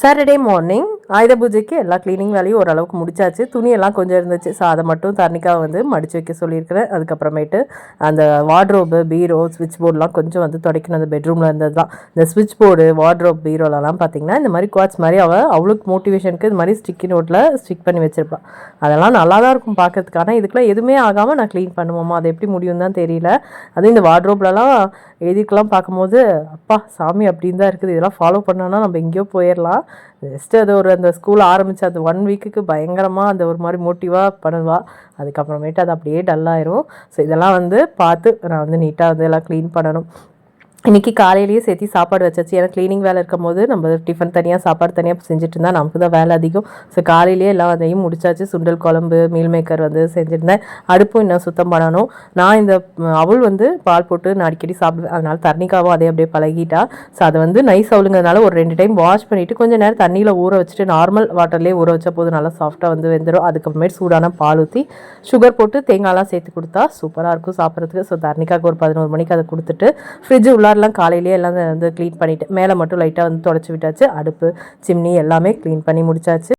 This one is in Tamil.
சாட்டர்டே மார்னிங் ஆயுத பூஜைக்கு எல்லா க்ளீனிங் வேலையும் ஓரளவுக்கு முடிச்சாச்சு. துணியெல்லாம் கொஞ்சம் இருந்துச்சு. ஸோ அதை மட்டும் தர்ணிக்காவை வந்து மடித்து வைக்க சொல்லியிருக்கிறேன். அதுக்கப்புறமேட்டு அந்த வார்ட்ரோபு, பீரோ, ஸ்விட்ச் போர்டெலாம் கொஞ்சம் வந்து துடைக்கணும். அந்த பெட்ரூமில் இருந்தது தான். இந்த ஸ்விட்ச் போர்டு, வார்ட்ரோப், பீரோலலாம் பார்த்திங்கன்னா இந்த மாதிரி குவாட்ஸ் மாதிரி அவளுக்கு மோட்டிவேஷனுக்கு இது மாதிரி ஸ்டிக்கி நோட்டில் ஸ்டிக் பண்ணி வச்சுருப்பாள். அதெல்லாம் நல்லா தான் இருக்கும் பார்க்கறதுக்கு. ஆனால் இதுக்கெலாம் எதுவுமே ஆகாமல் நான் க்ளீன் பண்ணுவோமா, அது எப்படி முடியும் தான் தெரியல. அதுவும் இந்த வார்ட்ரோப்லலாம் எழுதிக்கலாம் பார்க்கும்போது அப்பா சாமி அப்படின்னு தான் இருக்குது. இதெல்லாம் ஃபாலோ பண்ணோன்னா நம்ம எங்கேயோ போயிடலாம். ஜஸ்ட்டு அது அந்த ஸ்கூல் ஆரம்பித்து அந்த 1 வீக்குக்கு பயங்கரமாக அந்த ஒரு மாதிரி மோட்டிவாக பண்ணுவாள். அதுக்கப்புறமேட்டு அது அப்படியே டல்லாயிரும். ஸோ இதெல்லாம் வந்து பார்த்து நான் வந்து நீட்டாக வந்து எல்லாம் க்ளீன் பண்ணணும். இன்றைக்கி காலையிலேயே சேர்த்து சாப்பாடு வச்சாச்சு. ஏன்னா க்ளீனிங் வேலை இருக்கும் போது நம்ம டிஃபன் தனியாக சாப்பாடு தனியாக செஞ்சுட்டு இருந்தால் நமக்கு தான் வேலை அதிகம். ஸோ காலையிலேயே எல்லாம் அதையும் முடிச்சாச்சு. சுண்டல் குழம்பு, மீல் மேக்கர் வந்து செஞ்சுருந்தேன். அடுப்பும் இன்னும் சுத்தம் பண்ணணும். நான் இந்த அவள் வந்து பால் போட்டு நான் அடிக்கடி சாப்பிடுவேன். அதனால் தர்ணிக்காவும் அதே அப்படியே பழகிட்டா. ஸோ அதை வந்து நைஸ் அவளுங்கிறதுனால ஒரு 2 டைம் வாஷ் பண்ணிவிட்டு கொஞ்சம் நேரம் தண்ணியில் ஊற வச்சுட்டு நார்மல் வாட்டர்லேயே ஊற வச்ச போது நல்லா சாஃப்டாக வந்து வெந்துடும். அதுக்கப்புறமேட்டு சூடான பால் ஊற்றி சுகர் போட்டு தேங்காய்லாம் சேர்த்து கொடுத்தா சூப்பராக இருக்கும் சாப்பிட்றதுக்கு. ஸோ தர்ணிக்காவுக்கு ஒரு 11 மணிக்கு அதை கொடுத்துட்டு ஃப்ரிட்ஜ் உள்ளாரெலாம் காலையிலேயே எல்லாம் வந்து க்ளீன் பண்ணிவிட்டு மேலே மட்டும் லைட்டாக வந்து தொடச்சி விட்டாச்சு. அடுப்பு, சிம்னி எல்லாமே க்ளீன் பண்ணி முடிச்சாச்சு.